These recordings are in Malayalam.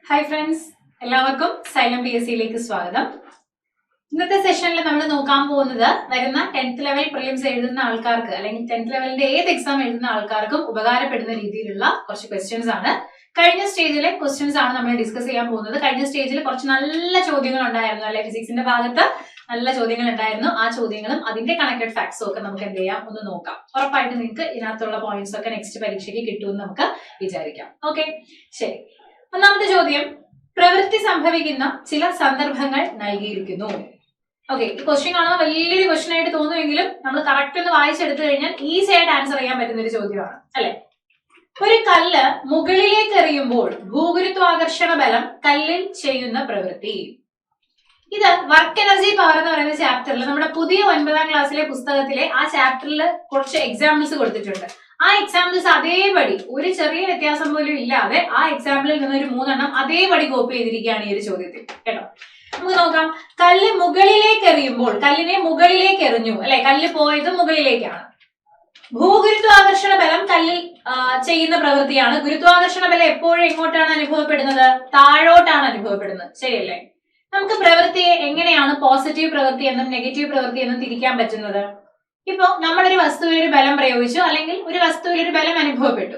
ഹായ് ഫ്രണ്ട്സ്, എല്ലാവർക്കും സൈലം PSCയിലേക്ക് സ്വാഗതം. ഇന്നത്തെ സെഷനിൽ നമ്മൾ നോക്കാൻ പോകുന്നത് വരുന്ന 10th ലെവൽ പ്രിലിംസ് എഴുതുന്ന ആൾക്കാർക്ക് അല്ലെങ്കിൽ 10th ലെവലിന്റെ ഏത് എക്സാം എഴുതുന്ന ആൾക്കാർക്കും ഉപകാരപ്പെടുന്ന രീതിയിലുള്ള കുറച്ച് ക്വസ്റ്റ്യൻസ് ആണ്. കഴിഞ്ഞ സ്റ്റേജിലെ ക്വസ്റ്റ്യൻസ് ആണ് നമ്മൾ ഡിസ്കസ് ചെയ്യാൻ പോകുന്നത്. കഴിഞ്ഞ സ്റ്റേജിൽ കുറച്ച് നല്ല ചോദ്യങ്ങൾ ഉണ്ടായിരുന്നു അല്ലെ, ഫിസിക്സിന്റെ ഭാഗത്ത് നല്ല ചോദ്യങ്ങൾ ഉണ്ടായിരുന്നു. ആ ചോദ്യങ്ങളും അതിന്റെ കണക്റ്റഡ് ഫാക്ട്സും ഒക്കെ നമുക്ക് എന്ത് ചെയ്യാം, ഒന്ന് നോക്കാം. ഉറപ്പായിട്ട് നിങ്ങൾക്ക് ഇതിനകത്തുള്ള പോയിന്റ്സ് ഒക്കെ നെക്സ്റ്റ് പരീക്ഷയ്ക്ക് കിട്ടുമെന്ന് നമുക്ക് വിചാരിക്കാം. ഓക്കെ, ശരി. ഒന്നാമത്തെ ചോദ്യം, പ്രവൃത്തി സംഭവിക്കുന്ന ചില സന്ദർഭങ്ങൾ നൽകിയിരിക്കുന്നു. ഓക്കെ, ഈ ക്വസ്റ്റ്യൻ കാണുമ്പോൾ വലിയൊരു ക്വസ്റ്റ്യൻ ആയിട്ട് തോന്നുമെങ്കിലും നമ്മൾ കറക്റ്റ് ഒന്ന് വായിച്ചെടുത്തു കഴിഞ്ഞാൽ ഈസി ആയിട്ട് ആൻസർ ചെയ്യാൻ പറ്റുന്ന ഒരു ചോദ്യമാണ് അല്ലെ. ഒരു കല്ല് മുകളിലേക്ക് എറിയുമ്പോൾ ഭൂഗുരുത്വാകർഷണ ബലം കല്ലിൽ ചെയ്യുന്ന പ്രവൃത്തി. ഇത് വർക്ക് എനർജി പവർ എന്ന് പറയുന്ന ചാപ്റ്ററിൽ നമ്മുടെ പുതിയ 9ാം ക്ലാസ്സിലെ പുസ്തകത്തിലെ ആ ചാപ്റ്ററിൽ കുറച്ച് എക്സാമ്പിൾസ് കൊടുത്തിട്ടുണ്ട്. ആ എക്സാമ്പിൾസ് അതേപടി ഒരു ചെറിയ വ്യത്യാസം പോലും ഇല്ലാതെ ആ എക്സാമ്പിളിൽ നിന്നൊരു 3 എണ്ണം അതേപടി കോപ്പി ചെയ്തിരിക്കുകയാണ് ഈ ഒരു ചോദ്യത്തിൽ കേട്ടോ. നമുക്ക് നോക്കാം. കല്ല് മുകളിലേക്ക് എറിയുമ്പോൾ, കല്ലിനെ മുകളിലേക്ക് എറിഞ്ഞു അല്ലെ, കല്ല് പോയത് മുകളിലേക്കാണ്. ഭൂഗുരുത്വാകർഷണ ബലം കല്ലിൽ ചെയ്യുന്ന പ്രവൃത്തിയാണ്. ഗുരുത്വാകർഷണ ബലം എപ്പോഴും എങ്ങോട്ടാണ് അനുഭവപ്പെടുന്നത്? താഴോട്ടാണ് അനുഭവപ്പെടുന്നത്. ശരിയല്ലേ? നമുക്ക് പ്രവൃത്തിയെ എങ്ങനെയാണ് പോസിറ്റീവ് പ്രവൃത്തി എന്നും നെഗറ്റീവ് പ്രവൃത്തി എന്നും തിരിക്കാൻ പറ്റുന്നത്? ഇപ്പൊ നമ്മളൊരു വസ്തുവിൽ ഒരു ബലം പ്രയോഗിച്ചു, അല്ലെങ്കിൽ ഒരു വസ്തുവിൽ ഒരു ബലം അനുഭവപ്പെട്ടു.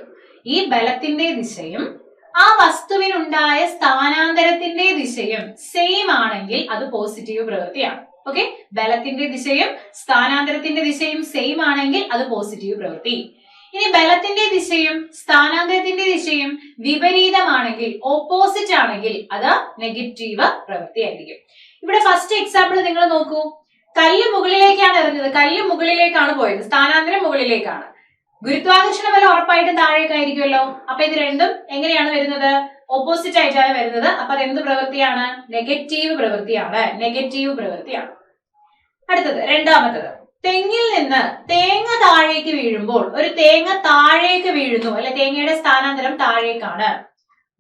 ഈ ബലത്തിന്റെ ദിശയും ആ വസ്തുവിനുണ്ടായ സ്ഥാനാന്തരത്തിന്റെ ദിശയും സെയിം ആണെങ്കിൽ അത് പോസിറ്റീവ് പ്രവൃത്തിയാണ്. ഓക്കെ, ബലത്തിന്റെ ദിശയും സ്ഥാനാന്തരത്തിന്റെ ദിശയും സെയിം ആണെങ്കിൽ അത് പോസിറ്റീവ് പ്രവൃത്തി. ഇനി ബലത്തിന്റെ ദിശയും സ്ഥാനാന്തരത്തിന്റെ ദിശയും വിപരീതമാണെങ്കിൽ, ഓപ്പോസിറ്റ് ആണെങ്കിൽ അത് നെഗറ്റീവ് പ്രവൃത്തി ആയിരിക്കും. ഇവിടെ ഫസ്റ്റ് എക്സാമ്പിൾ നിങ്ങൾ നോക്കൂ. കല്ല് മുകളിലേക്കാണ് എറിഞ്ഞത്, കല്ല് മുകളിലേക്കാണ് പോയത്, സ്ഥാനാന്തരം മുകളിലേക്കാണ്. ഗുരുത്വാകർഷണ ബലം ഉറപ്പായിട്ടും താഴേക്കായിരിക്കുമല്ലോ. അപ്പൊ ഇത് രണ്ടും എങ്ങനെയാണ് വരുന്നത്? ഓപ്പോസിറ്റ് ആയിട്ടാണ് വരുന്നത്. അപ്പൊ അത് എന്ത് പ്രവൃത്തിയാണ്? നെഗറ്റീവ് പ്രവൃത്തിയാണ്. നെഗറ്റീവ് പ്രവൃത്തിയാണ്. അടുത്തത് രണ്ടാമത്തത്, തെങ്ങിൽ നിന്ന് തേങ്ങ താഴേക്ക് വീഴുമ്പോൾ, ഒരു തേങ്ങ താഴേക്ക് വീഴുന്നു അല്ലെ, തേങ്ങയുടെ സ്ഥാനാന്തരം താഴേക്കാണ്.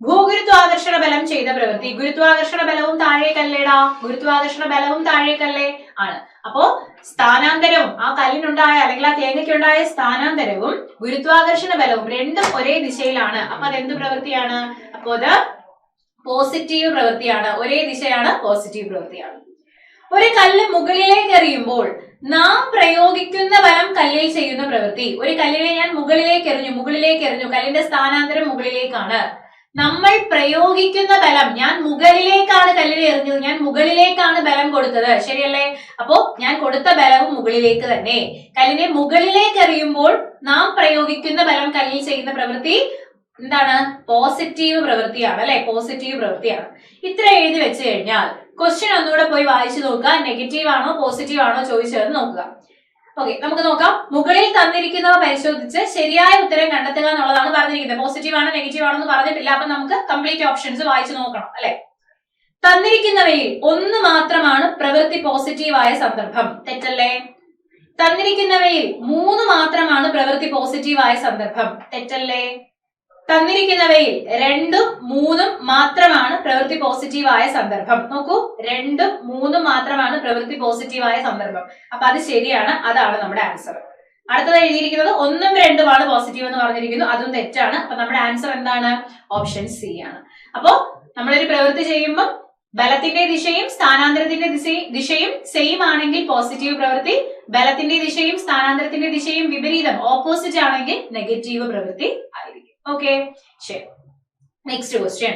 ഭൂഗുരുത്വാകർഷണ ബലം ചെയ്ത പ്രവൃത്തി. ഗുരുത്വാകർഷണ ബലവും താഴേക്കല്ലേടാ, ഗുരുത്വാകർഷണ ബലവും താഴേക്കല്ലേ ആണ്. അപ്പോ സ്ഥാനാന്തരവും ആ കല്ലിനുണ്ടായ അല്ലെങ്കിൽ ആ തേങ്ങയ്ക്കുണ്ടായ സ്ഥാനാന്തരവും ഗുരുത്വാകർഷണ ബലവും രണ്ടും ഒരേ ദിശയിലാണ്. അപ്പൊ അതെന്ത് പ്രവൃത്തിയാണ്? അപ്പോ അത് പോസിറ്റീവ് പ്രവൃത്തിയാണ്. ഒരേ ദിശയാണ്, പോസിറ്റീവ് പ്രവൃത്തിയാണ്. ഒരു കല്ല് മുകളിലേക്ക് എറിയുമ്പോൾ നാം പ്രയോഗിക്കുന്ന ബലം കല്ലിൽ ചെയ്യുന്ന പ്രവൃത്തി. ഒരു കല്ലിനെ ഞാൻ മുകളിലേക്ക് എറിഞ്ഞു, കല്ലിന്റെ സ്ഥാനാന്തരം മുകളിലേക്കാണ്. നമ്മൾ പ്രയോഗിക്കുന്ന ബലം, ഞാൻ മുകളിലേക്കാണ് കല്ലിനെ എറിഞ്ഞത്, ഞാൻ മുകളിലേക്കാണ് ബലം കൊടുത്തത്, ശരിയല്ലേ? അപ്പോ ഞാൻ കൊടുത്ത ബലവും മുകളിലേക്ക് തന്നെ. കല്ലിനെ മുകളിലേക്ക് എറിയുമ്പോൾ നാം പ്രയോഗിക്കുന്ന ബലം കല്ലിൽ ചെയ്യുന്ന പ്രവൃത്തി എന്താണ്? പോസിറ്റീവ് പ്രവൃത്തിയാണ് അല്ലെ, പോസിറ്റീവ് പ്രവൃത്തിയാണ്. ഇത്ര എഴുതി വെച്ച് കഴിഞ്ഞാൽ ക്വസ്റ്റ്യൻ ഒന്നുകൂടെ പോയി വായിച്ചു നോക്കുക. നെഗറ്റീവ് ആണോ പോസിറ്റീവ് ആണോ ചോദിച്ചത് നോക്കുക. ഓക്കെ, നമുക്ക് നോക്കാം. മുകളിൽ തന്നിരിക്കുന്നവ പരിശോധിച്ച് ശരിയായ ഉത്തരം കണ്ടെത്തുക എന്നുള്ളതാണ് പറഞ്ഞിരിക്കുന്നത്. പോസിറ്റീവ് ആണോ നെഗറ്റീവ് ആണോ എന്ന് പറഞ്ഞിട്ടില്ല. അപ്പൊ നമുക്ക് കംപ്ലീറ്റ് ഓപ്ഷൻസ് വായിച്ചു നോക്കണം അല്ലെ. തന്നിരിക്കുന്നവയിൽ ഒന്ന് മാത്രമാണ് പ്രവൃത്തി പോസിറ്റീവായ സന്ദർഭം, തെറ്റല്ലേ? തന്നിരിക്കുന്നവയിൽ 3 മാത്രമാണ് പ്രവൃത്തി പോസിറ്റീവായ സന്ദർഭം, തെറ്റല്ലേ? തന്നിരിക്കുന്നവയിൽ 2ഉം 3ഉം മാത്രമാണ് പ്രവൃത്തി പോസിറ്റീവായ സന്ദർഭം. നോക്കൂ, 2ഉം 3ഉം മാത്രമാണ് പ്രവൃത്തി പോസിറ്റീവായ സന്ദർഭം. അപ്പൊ അത് ശരിയാണ്, അതാണ് നമ്മുടെ ആൻസർ. അടുത്തത് എഴുതിയിരിക്കുന്നത് 1ഉം 2ഉമാണ് പോസിറ്റീവ് എന്ന് പറഞ്ഞിരിക്കുന്നു, അതും തെറ്റാണ്. അപ്പൊ നമ്മുടെ ആൻസർ എന്താണ്? ഓപ്ഷൻ സി ആണ്. അപ്പോ നമ്മളൊരു പ്രവൃത്തി ചെയ്യുമ്പോൾ ബലത്തിന്റെ ദിശയും സ്ഥാനാന്തരത്തിന്റെ ദിശയും സെയിം ആണെങ്കിൽ പോസിറ്റീവ് പ്രവൃത്തി, ബലത്തിന്റെ ദിശയും സ്ഥാനാന്തരത്തിന്റെ ദിശയും വിപരീതം ഓപ്പോസിറ്റ് ആണെങ്കിൽ നെഗറ്റീവ് പ്രവൃത്തി ആയിരിക്കും. ഓക്കെ, ശരി. Next question.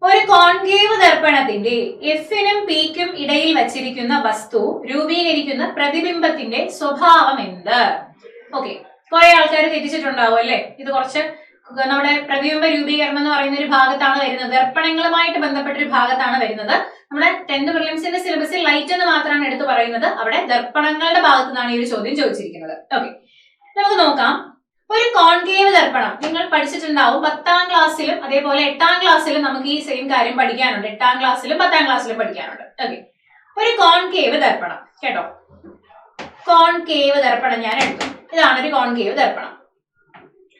ഒരു കോൺകേവ് ദർപ്പണത്തിന്റെ എഫിനും പിക്കും ഇടയിൽ വച്ചിരിക്കുന്ന വസ്തു രൂപീകരിക്കുന്ന പ്രതിബിംബത്തിന്റെ സ്വഭാവം എന്ത്? ഓക്കെ, കുറെ ആൾക്കാർ തെറ്റിച്ചിട്ടുണ്ടാവും അല്ലെ. ഇത് കുറച്ച് നമ്മുടെ പ്രതിബിംബ രൂപീകരണം എന്ന് പറയുന്ന ഒരു ഭാഗത്താണ് വരുന്നത്, ദർപ്പണങ്ങളുമായിട്ട് ബന്ധപ്പെട്ട ഒരു ഭാഗത്താണ് വരുന്നത്. നമ്മുടെ 10th പ്രിലിംസിന്റെ സിലബസിൽ ലൈറ്റ് എന്ന് മാത്രമാണ് എടുത്തു പറയുന്നത്. അവിടെ ദർപ്പണങ്ങളുടെ ഭാഗത്തു നിന്നാണ് ഈ ഒരു ചോദ്യം ചോദിച്ചിരിക്കുന്നത്. ഓക്കെ, നമുക്ക് നോക്കാം. ഒരു കോൺകേവ് ദർപ്പണം നിങ്ങൾ പഠിച്ചിട്ടുണ്ടാവും 10ാം ക്ലാസ്സിലും അതേപോലെ 8ാം ക്ലാസ്സിലും. നമുക്ക് ഈ സെയിം കാര്യം പഠിക്കാനുണ്ട്. 8ാം ക്ലാസ്സിലും 10ാം ക്ലാസ്സിലും പഠിക്കാനുണ്ട്. ഓക്കെ, ഒരു കോൺകേവ് ദർപ്പണം കേട്ടോ. കോൺകേവ് ദർപ്പണം ഞാൻ എടുത്തു. ഇതാണ് ഒരു കോൺകേവ് ദർപ്പണം.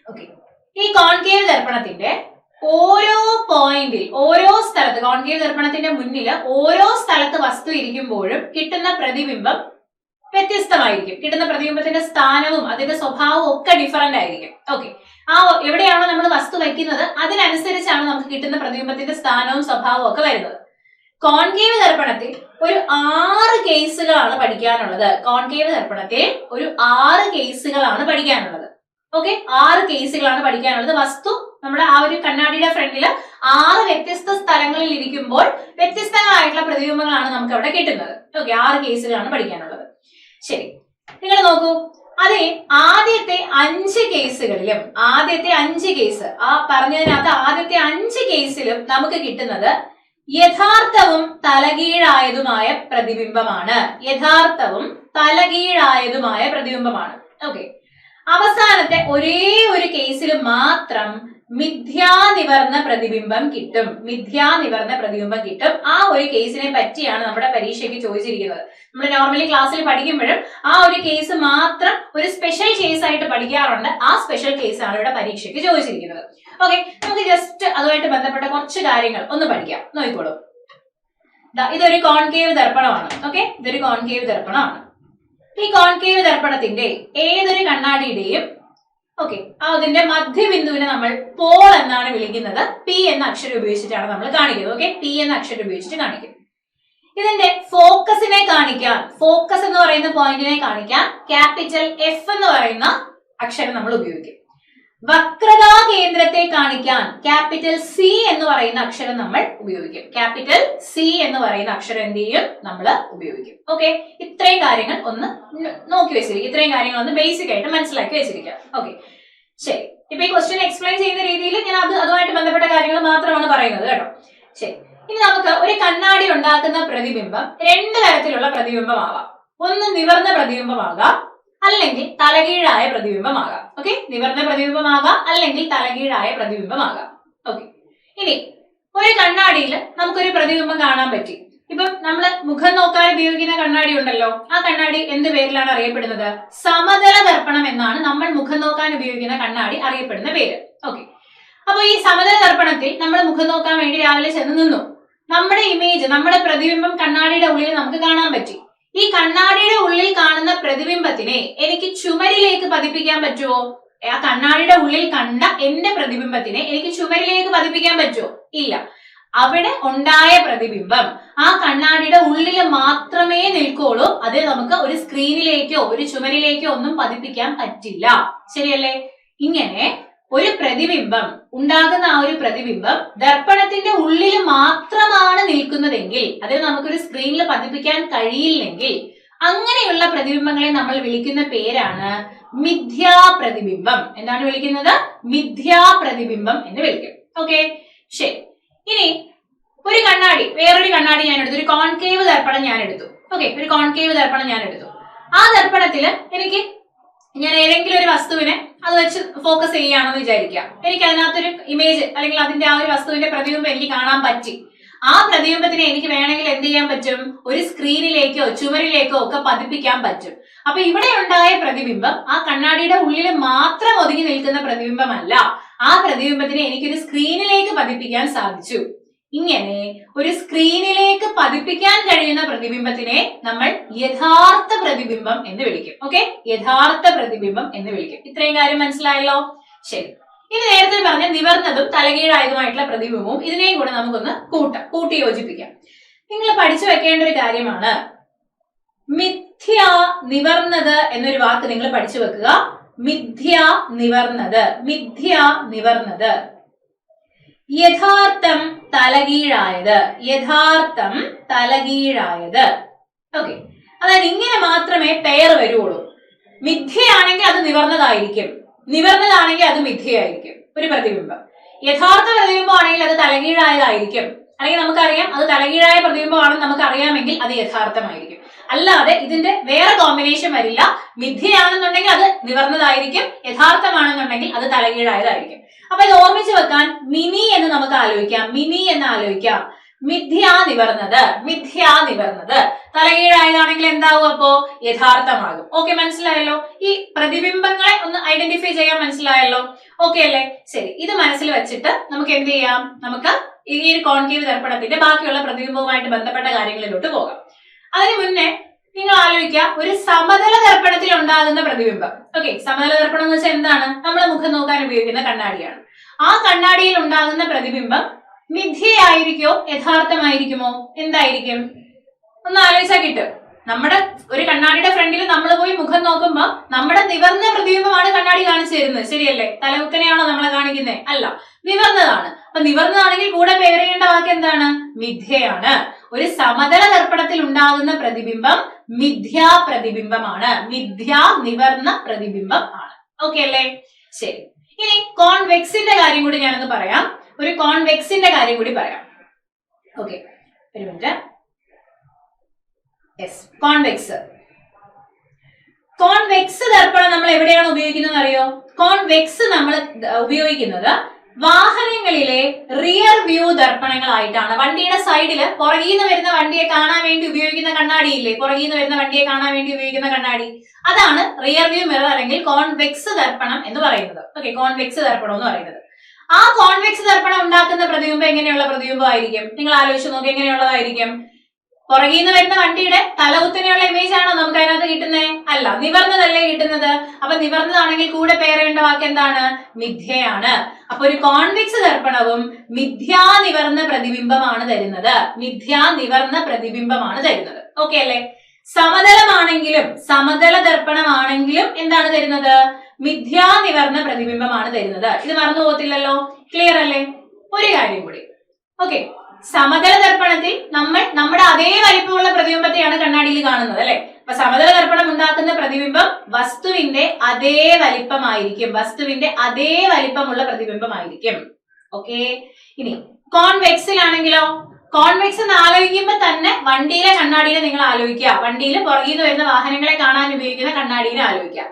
ഓക്കെ, ഈ കോൺകേവ് ദർപ്പണത്തിന്റെ ഓരോ പോയിന്റിൽ, ഓരോ സ്ഥലത്ത്, കോൺകേവ് ദർപ്പണത്തിന്റെ മുന്നിൽ ഓരോ സ്ഥലത്ത് വസ്തു ഇരിക്കുമ്പോഴും കിട്ടുന്ന പ്രതിബിംബം വ്യത്യസ്തമായിരിക്കും. കിട്ടുന്ന പ്രതിബിംബത്തിന്റെ സ്ഥാനവും അതിന്റെ സ്വഭാവവും ഒക്കെ ഡിഫറന്റ് ആയിരിക്കും. ഓക്കെ, ആ എവിടെയാണോ നമ്മൾ വസ്തു വയ്ക്കുന്നത് അതിനനുസരിച്ചാണ് നമുക്ക് കിട്ടുന്ന പ്രതിബിംബത്തിന്റെ സ്ഥാനവും സ്വഭാവവും ഒക്കെ വരുന്നത്. കോൺകേവ് ദർപ്പണത്തിൽ ഒരു 6 കേസുകളാണ് പഠിക്കാനുള്ളത്. കോൺകേവ് ദർപ്പണത്തിൽ ഒരു 6 കേസുകളാണ് പഠിക്കാനുള്ളത്. ഓക്കെ, 6 കേസുകളാണ് പഠിക്കാനുള്ളത്. വസ്തു നമ്മുടെ ആ ഒരു കണ്ണാടിയുടെ ഫ്രണ്ടില് 6 വ്യത്യസ്ത സ്ഥലങ്ങളിൽ ഇരിക്കുമ്പോൾ വ്യത്യസ്തങ്ങളായിട്ടുള്ള പ്രതിബിംബങ്ങളാണ് നമുക്ക് അവിടെ കിട്ടുന്നത്. ഓക്കെ, 6 കേസുകളാണ് പഠിക്കാനുള്ളത്. ശരി, നിങ്ങൾ നോക്കൂ, അതിൽ ആദ്യത്തെ 5 കേസുകളിലും ആദ്യത്തെ 5 കേസ് ആ പറഞ്ഞതിനകത്ത് ആദ്യത്തെ 5 കേസിലും നമുക്ക് കിട്ടുന്നത് യഥാർത്ഥവും തലകീഴായതുമായ പ്രതിബിംബമാണ്. യഥാർത്ഥവും തലകീഴായതുമായ പ്രതിബിംബമാണ്. ഓക്കെ, അവസാനത്തെ ഒരേ ഒരു കേസിൽ മാത്രം മിഥ്യാനിവർന്ന പ്രതിബിംബം കിട്ടും. മിഥ്യാനിവർന്ന പ്രതിബിംബം കിട്ടും. ആ ഒരു കേസിനെ പറ്റിയാണ് നമ്മുടെ പരീക്ഷയ്ക്ക് ചോദിച്ചിരിക്കുന്നത്. നമ്മൾ നോർമലി ക്ലാസ്സിൽ പഠിക്കുമ്പോഴും ആ ഒരു കേസ് മാത്രം ഒരു സ്പെഷ്യൽ കേസ് ആയിട്ട് പഠിക്കാറുണ്ട്. ആ സ്പെഷ്യൽ കേസാണ് ഇവിടെ പരീക്ഷയ്ക്ക് ചോദിച്ചിരിക്കുന്നത്. ഓക്കെ, നമുക്ക് ജസ്റ്റ് അതുമായിട്ട് ബന്ധപ്പെട്ട കുറച്ച് കാര്യങ്ങൾ ഒന്ന് പഠിക്കാം. നോക്കിക്കോളൂ. ഇതൊരു കോൺകേവ് ദർപ്പണമാണ്. ഓക്കെ, ഇതൊരു കോൺകേവ് ദർപ്പണമാണ്. ഈ കോൺകേവ് ദർപ്പണത്തിന്റെ ഏതൊരു കണ്ണാടിയുടെയും ഓക്കെ അതിന്റെ മധ്യബിന്ദുവിനെ നമ്മൾ പോൾ എന്നാണ് വിളിക്കുന്നത്. പി എന്ന അക്ഷരം ഉപയോഗിച്ചിട്ടാണ് നമ്മൾ കാണിക്കുന്നത്. ഓക്കെ, പി എന്ന അക്ഷരം ഉപയോഗിച്ചിട്ട് കാണിക്കും. ഇതിന്റെ ഫോക്കസിനെ കാണിക്കാൻ, ഫോക്കസ് എന്ന് പറയുന്ന പോയിന്റിനെ കാണിക്കാൻ ക്യാപിറ്റൽ എഫ് എന്ന് പറയുന്ന അക്ഷരം നമ്മൾ ഉപയോഗിക്കും. വക്രതാ കേന്ദ്രത്തെ കാണിക്കാൻ ക്യാപിറ്റൽ സി എന്ന് പറയുന്ന അക്ഷരം നമ്മൾ ഉപയോഗിക്കും. ക്യാപിറ്റൽ സി എന്ന് പറയുന്ന അക്ഷരം എന്ത് ചെയ്യും, നമ്മൾ ഉപയോഗിക്കും. ഓക്കെ, ഇത്രയും കാര്യങ്ങൾ ഒന്ന് നോക്കി വെച്ചിരിക്കും. ഇത്രയും കാര്യങ്ങൾ ഒന്ന് ബേസിക് ആയിട്ട് മനസ്സിലാക്കി വെച്ചിരിക്കാം. ഓക്കെ, ശരി. ഇപ്പൊ ഈ ക്വസ്റ്റ്യൻ എക്സ്പ്ലെയിൻ ചെയ്യുന്ന രീതിയിൽ ഞാൻ അതുമായിട്ട് ബന്ധപ്പെട്ട കാര്യങ്ങൾ മാത്രമാണ് പറയുന്നത് കേട്ടോ. ശരി, ഇനി നമുക്ക് ഒരു കണ്ണാടി ഉണ്ടാക്കുന്ന പ്രതിബിംബം 2 തരത്തിലുള്ള പ്രതിബിംബമാവാം. ഒന്ന് നിവർന്ന പ്രതിബിംബമാകാം, അല്ലെങ്കിൽ തലകീഴായ പ്രതിബിംബമാകാം. ഓക്കെ, നിവർന്ന പ്രതിബിംബമാകാം, അല്ലെങ്കിൽ തലകീഴായ പ്രതിബിംബമാകാം. ഓക്കെ, ഇനി ഒരു കണ്ണാടിയിൽ നമുക്കൊരു പ്രതിബിംബം കാണാൻ പറ്റി. ഇപ്പം നമ്മൾ മുഖം നോക്കാൻ ഉപയോഗിക്കുന്ന കണ്ണാടി ഉണ്ടല്ലോ, ആ കണ്ണാടി എന്ത് പേരിലാണ് അറിയപ്പെടുന്നത്? സമതല ദർപ്പണം എന്നാണ് നമ്മൾ മുഖം നോക്കാൻ ഉപയോഗിക്കുന്ന കണ്ണാടി അറിയപ്പെടുന്ന പേര്. ഓക്കെ, അപ്പൊ ഈ സമതല ദർപ്പണത്തിൽ നമ്മൾ മുഖം നോക്കാൻ വേണ്ടി രാവിലെ ചെന്ന് നിന്നു. നമ്മുടെ ഇമേജ്, നമ്മുടെ പ്രതിബിംബം കണ്ണാടിയുടെ ഉള്ളിൽ നമുക്ക് കാണാൻ പറ്റി. ഈ കണ്ണാടിയുടെ ഉള്ളിൽ കാണുന്ന പ്രതിബിംബത്തിനെ എനിക്ക് ചുമരിലേക്ക് പതിപ്പിക്കാൻ പറ്റുമോ? ആ കണ്ണാടിയുടെ ഉള്ളിൽ കണ്ട എന്റെ പ്രതിബിംബത്തിനെ എനിക്ക് ചുമരിലേക്ക് പതിപ്പിക്കാൻ പറ്റുമോ? ഇല്ല. അവിടെ ഉണ്ടായ പ്രതിബിംബം ആ കണ്ണാടിയുടെ ഉള്ളിൽ മാത്രമേ നിൽക്കുള്ളൂ. അത് നമുക്ക് ഒരു സ്ക്രീനിലേക്കോ ഒരു ചുമരിലേക്കോ ഒന്നും പതിപ്പിക്കാൻ പറ്റില്ല. ശരിയല്ലേ? ഇങ്ങനെ ഒരു പ്രതിബിംബം ഉണ്ടാകുന്ന ആ ഒരു പ്രതിബിംബം ദർപ്പണത്തിന്റെ ഉള്ളിൽ മാത്രമാണ് നിൽക്കുന്നതെങ്കിൽ, അതിന് നമുക്കൊരു സ്ക്രീനിൽ പതിപ്പിക്കാൻ കഴിയില്ലെങ്കിൽ, അങ്ങനെയുള്ള പ്രതിബിംബങ്ങളെ നമ്മൾ വിളിക്കുന്ന പേരാണ് മിഥ്യാപ്രതിബിംബം. എന്താണ് വിളിക്കുന്നത്? മിഥ്യാപ്രതിബിംബം എന്ന് വിളിക്കും. ഓക്കെ, ശരി. ഇനി ഒരു കണ്ണാടി, വേറൊരു കണ്ണാടി ഞാൻ എടുത്തു, ഒരു കോൺകേവ് ദർപ്പണം ഞാൻ എടുത്തു. ഓക്കെ, ഒരു കോൺകേവ് ദർപ്പണം ഞാൻ എടുത്തു. ആ ദർപ്പണത്തില് ഞാൻ ഏതെങ്കിലും ഒരു വസ്തുവിനെ അത് വെച്ച് ഫോക്കസ് ചെയ്യുകയാണെന്ന് വിചാരിക്കാം. എനിക്ക് അതിനകത്തൊരു ഇമേജ് അല്ലെങ്കിൽ അതിന്റെ ആ ഒരു വസ്തുവിന്റെ പ്രതിബിംബം എനിക്ക് കാണാൻ പറ്റി. ആ പ്രതിബിംബത്തിനെ എനിക്ക് വേണമെങ്കിൽ എന്ത് ചെയ്യാൻ പറ്റും? ഒരു സ്ക്രീനിലേക്കോ ചുമരിലേക്കോ ഒക്കെ പതിപ്പിക്കാൻ പറ്റും. അപ്പൊ ഇവിടെ ഉണ്ടായ പ്രതിബിംബം ആ കണ്ണാടിയുടെ ഉള്ളിൽ മാത്രം ഒതുങ്ങി നിൽക്കുന്ന പ്രതിബിംബമല്ല. ആ പ്രതിബിംബത്തിനെ എനിക്കൊരു സ്ക്രീനിലേക്ക് പതിപ്പിക്കാൻ സാധിച്ചു. ഇങ്ങനെ ഒരു സ്ക്രീനിലേക്ക് പതിപ്പിക്കാൻ കഴിയുന്ന പ്രതിബിംബത്തിനെ നമ്മൾ യഥാർത്ഥ പ്രതിബിംബം എന്ന് വിളിക്കും. ഓക്കെ, യഥാർത്ഥ പ്രതിബിംബം എന്ന് വിളിക്കും. ഇത്രയും കാര്യം മനസ്സിലായല്ലോ? ശരി. ഇത് നേരത്തെ പറഞ്ഞ നിവർന്നതും തലകീഴായതുമായിട്ടുള്ള പ്രതിബിംബവും ഇതിനെയും കൂടെ നമുക്കൊന്ന് കൂട്ടി യോജിപ്പിക്കാം. നിങ്ങൾ പഠിച്ചു വെക്കേണ്ട ഒരു കാര്യമാണ് മിഥ്യ നിവർന്നത് എന്നൊരു വാക്ക് നിങ്ങൾ പഠിച്ചു വെക്കുക. മിഥ്യ നിവർന്നത്, മിഥ്യ നിവർന്നത്. യഥാർത്ഥം തലകീഴായത്, യഥാർത്ഥം തലകീഴായത്. ഓക്കെ, അതായത് ഇങ്ങനെ മാത്രമേ പെയർ വരുള്ളൂ. മിഥ്യയാണെങ്കിൽ അത് നിവർന്നതായിരിക്കും, നിവർന്നതാണെങ്കിൽ അത് മിഥ്യയായിരിക്കും ഒരു പ്രതിബിംബം. യഥാർത്ഥ പ്രതിബിംബം ആണെങ്കിൽ അത് തലകീഴായതായിരിക്കും, അല്ലെങ്കിൽ നമുക്കറിയാം അത് തലകീഴായ പ്രതിബിംബമാണെന്ന് നമുക്കറിയാമെങ്കിൽ അത് യഥാർത്ഥമായിരിക്കും. അല്ലാതെ ഇതിന്റെ വേറെ കോമ്പിനേഷൻ വരില്ല. മിഥ്യയാണെന്നുണ്ടെങ്കിൽ അത് നിവർന്നതായിരിക്കും, യഥാർത്ഥമാണെന്നുണ്ടെങ്കിൽ അത് തലകീഴായതായിരിക്കും. അപ്പൊ ഇത് ഓർമ്മിച്ച് വെക്കാൻ മിനി എന്ന് നമുക്ക് ആലോചിക്കാം. മിനി എന്ന് ആലോചിക്കാം. മിഥ്യാ നിവർന്നത്, മിഥ്യാ നിവർന്നത്. തലകീഴായതാണെങ്കിൽ എന്താവും? അപ്പോ യഥാർത്ഥമാകും. ഓക്കെ, മനസ്സിലായല്ലോ? ഈ പ്രതിബിംബങ്ങളെ ഒന്ന് ഐഡന്റിഫൈ ചെയ്യാൻ മനസ്സിലായല്ലോ? ഓക്കെ അല്ലേ? ശരി, ഇത് മനസ്സിൽ വെച്ചിട്ട് നമുക്ക് എന്ത് ചെയ്യാം? നമുക്ക് ഈ ഒരു കോൺകേവ് ദർപ്പണത്തിന്റെ ബാക്കിയുള്ള പ്രതിബിംബവുമായിട്ട് ബന്ധപ്പെട്ട കാര്യങ്ങളിലോട്ട് പോകാം. അതിനു മുന്നേ നിങ്ങൾ ആലോചിക്കുക, ഒരു സമതല ദർപ്പണത്തിൽ ഉണ്ടാകുന്ന പ്രതിബിംബം. ഓക്കെ, സമതല ദർപ്പണം എന്ന് വെച്ചാൽ എന്താണ്? നമ്മൾ മുഖം നോക്കാൻ ഉപയോഗിക്കുന്ന കണ്ണാടിയാണ്. ആ കണ്ണാടിയിൽ ഉണ്ടാകുന്ന പ്രതിബിംബം മിഥ്യയായിരിക്കോ യഥാർത്ഥമായിരിക്കുമോ? എന്തായിരിക്കും? ഒന്ന് ആലോചിച്ചാൽ കിട്ടും. നമ്മുടെ ഒരു കണ്ണാടിയുടെ ഫ്രണ്ടിൽ നമ്മൾ പോയി മുഖം നോക്കുമ്പോ നമ്മുടെ നിവർന്ന പ്രതിബിംബമാണ് കണ്ണാടി കാണിച്ചു തരുന്നത്, ശരിയല്ലേ? തലകുത്തനെയാണോ നമ്മളെ കാണിക്കുന്നത്? അല്ല, നിവർന്നതാണ്. അപ്പൊ നിവർന്നതാണെങ്കിൽ കൂടെ പേരെയേണ്ട വാക്ക് എന്താണ്? മിഥ്യയാണ്. ഒരു സമതല ദർപ്പണത്തിൽ ഉണ്ടാകുന്ന പ്രതിബിംബം മിഥ്യാ പ്രതിബിംബമാണ്. മിഥ്യാ നിവർന്ന പ്രതിബിംബം ആണ്. ഓക്കെ അല്ലേ? ശരി. ഇനി കോൺവെക്സിന്റെ കാര്യം കൂടി ഞാനൊന്ന് പറയാം. ഒരു കോൺവെക്സിന്റെ കാര്യം കൂടി പറയാം. ഓക്കെ, ഒരു മിനിറ്റ്. Yes, convex. കോൺവെക്സ് ദർപ്പണം നമ്മൾ എവിടെയാണ് ഉപയോഗിക്കുന്നത് അറിയോ? കോൺവെക്സ് നമ്മൾ ഉപയോഗിക്കുന്നത് വാഹനങ്ങളിലെ റിയർ വ്യൂ ദർപ്പണങ്ങളായിട്ടാണ്. വണ്ടിയുടെ സൈഡില് പുറകിൽ നിന്ന് വരുന്ന വണ്ടിയെ കാണാൻ വേണ്ടി ഉപയോഗിക്കുന്ന കണ്ണാടിയില്ലേ? പുറകിൽ നിന്ന് വരുന്ന വണ്ടിയെ കാണാൻ വേണ്ടി ഉപയോഗിക്കുന്ന കണ്ണാടി, അതാണ് റിയർ വ്യൂ മിറർ അല്ലെങ്കിൽ കോൺവെക്സ് ദർപ്പണം എന്ന് പറയുന്നത്. ഓക്കെ, കോൺവെക്സ് ദർപ്പണം എന്ന് പറയുന്നത്. ആ കോൺവെക്സ് ദർപ്പണം ഉണ്ടാക്കുന്ന പ്രതിബിംബം എങ്ങനെയുള്ള പ്രതിബിംബമായിരിക്കും? നിങ്ങൾ ആലോചിച്ച് നോക്കി, എങ്ങനെയുള്ളതായിരിക്കും? പുറകിൽ നിന്ന് വരുന്ന വണ്ടിയുടെ തലകുത്തനെയുള്ള ഇമേജ് ആണോ നമുക്ക് അതിനകത്ത് കിട്ടുന്നത്? അല്ല, നിവർന്നതല്ലേ കിട്ടുന്നത്. അപ്പൊ നിവർന്നതാണെങ്കിൽ കൂടെ പേരേണ്ട വാക്ക് എന്താണ്? മിഥ്യയാണ്. അപ്പൊ ഒരു കോൺവെക്സ് ദർപ്പണവും മിഥ്യാ നിവർന്ന പ്രതിബിംബമാണ് തരുന്നത്. മിഥ്യാ നിവർന്ന പ്രതിബിംബമാണ് തരുന്നത്. ഓക്കെ അല്ലേ? സമതലമാണെങ്കിലും, സമതല ദർപ്പണമാണെങ്കിലും എന്താണ് തരുന്നത്? മിഥ്യാ നിവർന്ന പ്രതിബിംബമാണ് തരുന്നത്. ഇത് മറന്നു പോകത്തില്ലല്ലോ. ക്ലിയർ അല്ലേ? ഒരു കാര്യം കൂടി. ഓക്കെ, സമതല ദർപ്പണത്തിൽ നമ്മൾ നമ്മുടെ അതേ വലിപ്പമുള്ള പ്രതിബിംബത്തെയാണ് കണ്ണാടിയിൽ കാണുന്നത്, അല്ലെ? അപ്പൊ സമതല ദർപ്പണം ഉണ്ടാക്കുന്ന പ്രതിബിംബം വസ്തുവിന്റെ അതേ വലിപ്പമായിരിക്കും. വസ്തുവിന്റെ അതേ വലിപ്പമുള്ള പ്രതിബിംബമായിരിക്കും. ഓക്കെ, ഇനി കോൺവെക്സിലാണെങ്കിലോ? കോൺവെക്സ് എന്ന് ആലോചിക്കുമ്പോ തന്നെ വണ്ടിയിലെ കണ്ണാടിയിൽ നിങ്ങൾ ആലോചിക്കുക. വണ്ടിയിൽ പുറകിൽ നിന്ന് വരുന്ന വാഹനങ്ങളെ കാണാൻ ഉപയോഗിക്കുന്ന കണ്ണാടിയിൽ ആലോചിക്കുക.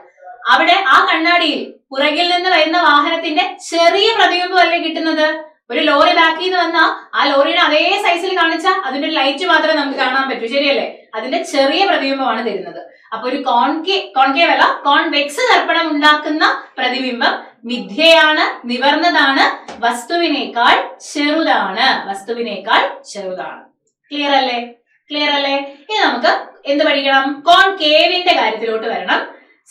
അവിടെ ആ കണ്ണാടിയിൽ പുറകിൽ നിന്ന് വരുന്ന വാഹനത്തിന്റെ ചെറിയ പ്രതിബിംബം അല്ലേ കിട്ടുന്നത്? ഒരു ലോറി ബാക്കിൽ നിന്ന് വന്നാൽ ആ ലോറിയുടെ അതേ സൈസിൽ കാണിച്ചാൽ അതിന്റെ ലൈറ്റ് മാത്രമേ നമുക്ക് കാണാൻ പറ്റൂ, ശരിയല്ലേ? അതിന്റെ ചെറിയ പ്രതിബിംബമാണ് തരുന്നത്. അപ്പൊ ഒരു കോൺകേവ് അല്ല, കോൺവെക്സ് ദർപ്പണം ഉണ്ടാക്കുന്ന പ്രതിബിംബം മിഥ്യയാണ്, നിവർന്നതാണ്, വസ്തുവിനേക്കാൾ ചെറുതാണ്. വസ്തുവിനേക്കാൾ ചെറുതാണ്. ക്ലിയർ അല്ലേ? ക്ലിയർ അല്ലേ? ഇനി നമുക്ക് എന്ത് പഠിക്കണം? കോൺകേവിന്റെ കാര്യത്തിലോട്ട് വരണം.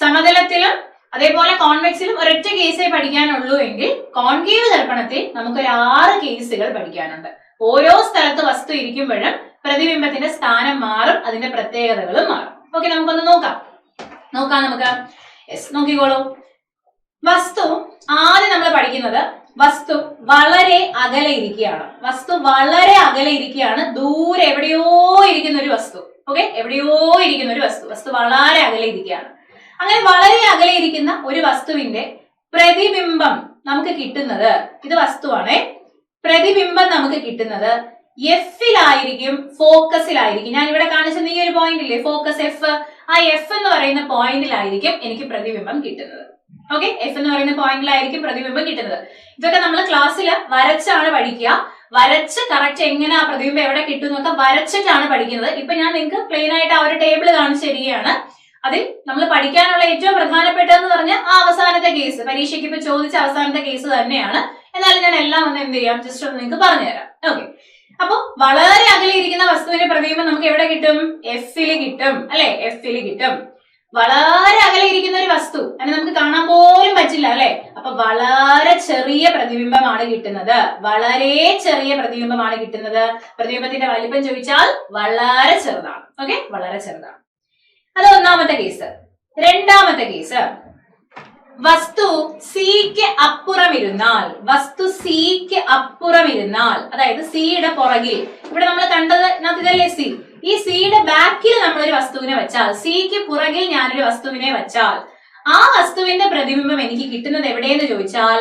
സമതലത്തിലും അതേപോലെ കോൺവെക്സിലും ഒരൊറ്റ കേസേ പഠിക്കാനുള്ളൂ എങ്കിൽ കോൺകേവ് ദർപ്പണത്തിൽ നമുക്കൊരു 6 കേസുകൾ പഠിക്കാനുണ്ട്. ഓരോ സ്ഥലത്ത് വസ്തു ഇരിക്കുമ്പോഴും പ്രതിബിംബത്തിന്റെ സ്ഥാനം മാറും, അതിന്റെ പ്രത്യേകതകളും മാറും. ഓക്കെ, നമുക്കൊന്ന് നോക്കാം. നമുക്ക് യെസ്, നോക്കിക്കോളൂ. വസ്തു ആദ്യം നമ്മൾ പഠിക്കുന്നത് വസ്തു വളരെ അകലെ ഇരിക്കുകയാണ്. വസ്തു വളരെ അകലെ ഇരിക്കുകയാണ്. ദൂരെ എവിടെയോ ഇരിക്കുന്ന ഒരു വസ്തു. ഓക്കെ, എവിടെയോ ഇരിക്കുന്ന ഒരു വസ്തു. വസ്തു വളരെ അകലെ ഇരിക്കുകയാണ്. അങ്ങനെ വളരെ അകലെ ഇരിക്കുന്ന ഒരു വസ്തുവിന്റെ പ്രതിബിംബം നമുക്ക് കിട്ടുന്നത്, ഇത് വസ്തുവാണേ, പ്രതിബിംബം നമുക്ക് കിട്ടുന്നത് എഫിലായിരിക്കും, ഫോക്കസിലായിരിക്കും. ഞാൻ ഇവിടെ കാണിച്ച ഈ ഒരു പോയിന്റ് ഇല്ലേ, ഫോക്കസ് എഫ്, ആ എഫ് എന്ന് പറയുന്ന പോയിന്റിലായിരിക്കും എനിക്ക് പ്രതിബിംബം കിട്ടുന്നത്. ഓക്കെ, എഫ് എന്ന് പറയുന്ന പോയിന്റിലായിരിക്കും പ്രതിബിംബം കിട്ടുന്നത്. ഇതൊക്കെ നമ്മൾ ക്ലാസ്സിൽ വരച്ചാണ് പഠിക്കുക. വരച്ച് കറക്റ്റ് എങ്ങനെ ആ പ്രതിബിംബം എവിടെ കിട്ടും എന്നൊക്കെ വരച്ചിട്ടാണ് പഠിക്കുന്നത്. ഇപ്പൊ ഞാൻ നിങ്ങൾക്ക് പ്ലെയിൻ ആയിട്ട് ആ ഒരു ടേബിൾ കാണിച്ചു തരികയാണ്. അതിൽ നമ്മൾ പഠിക്കാനുള്ള ഏറ്റവും പ്രധാനപ്പെട്ടതെന്ന് പറഞ്ഞാൽ ആ അവസാനത്തെ കേസ്, പരീക്ഷയ്ക്ക് ഇപ്പൊ ചോദിച്ച അവസാനത്തെ കേസ് തന്നെയാണ്. എന്നാലും ഞാൻ എല്ലാം ഒന്ന് എന്ത് ചെയ്യാം, ജസ്റ്റ് ഒന്ന് നിങ്ങൾക്ക് പറഞ്ഞുതരാം. ഓക്കെ, അപ്പൊ വളരെ അകലെ ഇരിക്കുന്ന വസ്തുവിന്റെ പ്രതിബിംബം നമുക്ക് എവിടെ കിട്ടും? എഫില് കിട്ടും, അല്ലെ? എഫില് കിട്ടും. വളരെ അകലെ ഇരിക്കുന്ന ഒരു വസ്തു അതിനെ നമുക്ക് കാണാൻ പോലും പറ്റില്ല, അല്ലെ? അപ്പൊ വളരെ ചെറിയ പ്രതിബിംബമാണ് കിട്ടുന്നത്. വളരെ ചെറിയ പ്രതിബിംബമാണ് കിട്ടുന്നത്. പ്രതിബിംബത്തിന്റെ വലിപ്പം ചോദിച്ചാൽ വളരെ ചെറുതാണ്. ഓക്കെ, വളരെ ചെറുതാണ്. അത് ഒന്നാമത്തെ കേസ്. രണ്ടാമത്തെ കേസ്, വസ്തു സിക്ക് അപ്പുറം ഇരുന്നാൽ, വസ്തു സിക്ക് അപ്പുറം ഇരുന്നാൽ, അതായത് സിയുടെ പുറകിൽ, ഇവിടെ നമ്മൾ കണ്ടത് ഇതല്ലേ സി, ഈ സിയുടെ ബാക്കിൽ നമ്മളൊരു വസ്തുവിനെ വെച്ചാൽ, സിക്ക് പുറകിൽ ഞാനൊരു വസ്തുവിനെ വെച്ചാൽ ആ വസ്തുവിന്റെ പ്രതിബിംബം എനിക്ക് കിട്ടുന്നത് എവിടെയെന്ന് ചോദിച്ചാൽ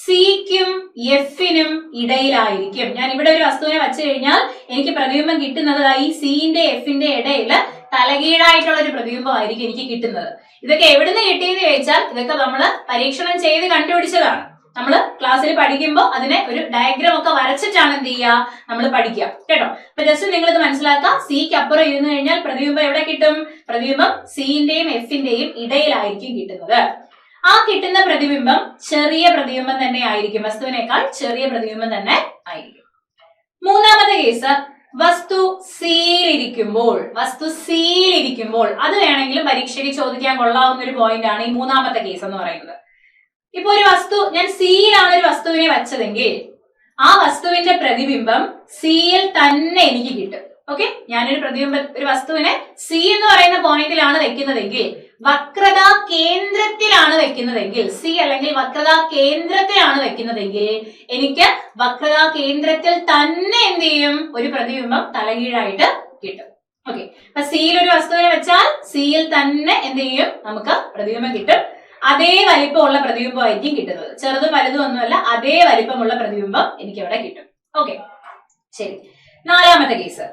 സിക്കും എഫിനും ഇടയിലായിരിക്കും. ഞാൻ ഇവിടെ ഒരു വസ്തുവിനെ വെച്ച് കഴിഞ്ഞാൽ എനിക്ക് പ്രതിബിംബം കിട്ടുന്നത് ഈ സിന്റെ എഫിന്റെ ഇടയിൽ തലകീഴായിട്ടുള്ള ഒരു പ്രതിബിംബമായിരിക്കും എനിക്ക് കിട്ടുന്നത്. ഇതൊക്കെ എവിടുന്ന് കിട്ടിയെന്ന് ചോദിച്ചാൽ ഇതൊക്കെ നമ്മൾ പരീക്ഷണം ചെയ്ത് കണ്ടുപിടിച്ചതാണ്. നമ്മൾ ക്ലാസ്സിൽ പഠിക്കുമ്പോൾ അതിനെ ഒരു ഡയഗ്രാം ഒക്കെ വരച്ചിട്ടാണ് എന്ത് ചെയ്യുക, നമ്മൾ പഠിക്കുക കേട്ടോ. അപ്പൊ ജസ്റ്റ് നിങ്ങൾ ഇത് മനസ്സിലാക്കാം. സിക്ക് അപ്പുറം ഇരുന്ന് കഴിഞ്ഞാൽ പ്രതിബിംബം എവിടെ കിട്ടും? പ്രതിബിംബം സിന്റെയും എഫിന്റെയും ഇടയിലായിരിക്കും കിട്ടുന്നത്. ആ കിട്ടുന്ന പ്രതിബിംബം ചെറിയ പ്രതിബിംബം തന്നെ ആയിരിക്കും, വസ്തുവിനേക്കാൾ ചെറിയ പ്രതിബിംബം തന്നെ ആയിരിക്കും. മൂന്നാമത്തെ കേസ്, വസ്തു സിയിലിരിക്കുമ്പോൾ അത് വേണമെങ്കിലും പരീക്ഷയ്ക്ക് ചോദിക്കാൻ കൊള്ളാവുന്ന ഒരു പോയിന്റ് ആണ് ഈ മൂന്നാമത്തെ കേസ് എന്ന് പറയുന്നത്. ഇപ്പൊ ഒരു വസ്തു ഞാൻ സിയിലാണ് ഒരു വസ്തുവിനെ വെച്ചതെങ്കിൽ ആ വസ്തുവിന്റെ പ്രതിബിംബം സിയിൽ തന്നെ എനിക്ക് കിട്ടും. ഓക്കെ, ഞാനൊരു ഒരു വസ്തുവിനെ സി എന്ന് പറയുന്ന പോയിന്റിലാണ് വെക്കുന്നതെങ്കിൽ, വക്രതാ കേന്ദ്രത്തിലാണ് വെക്കുന്നതെങ്കിൽ, സി അല്ലെങ്കിൽ വക്രതാ കേന്ദ്രത്തിലാണ് വെക്കുന്നതെങ്കിൽ എനിക്ക് വക്രതാ കേന്ദ്രത്തിൽ തന്നെ എന്ത് ചെയ്യും, ഒരു പ്രതിബിംബം തലകീഴായിട്ട് കിട്ടും. ഓക്കെ, അപ്പൊ സിയിൽ ഒരു വസ്തുവിനെ വെച്ചാൽ സിയിൽ തന്നെ എന്ത് ചെയ്യും, നമുക്ക് പ്രതിബിംബം കിട്ടും. അതേ വലിപ്പമുള്ള പ്രതിബിംബമായിരിക്കും കിട്ടുന്നത്. ചെറുതും വലുതും ഒന്നുമല്ല, അതേ വലിപ്പമുള്ള പ്രതിബിംബം എനിക്ക് അവിടെ കിട്ടും. ഓക്കെ, ശരി. നാലാമത്തെ കേസ്,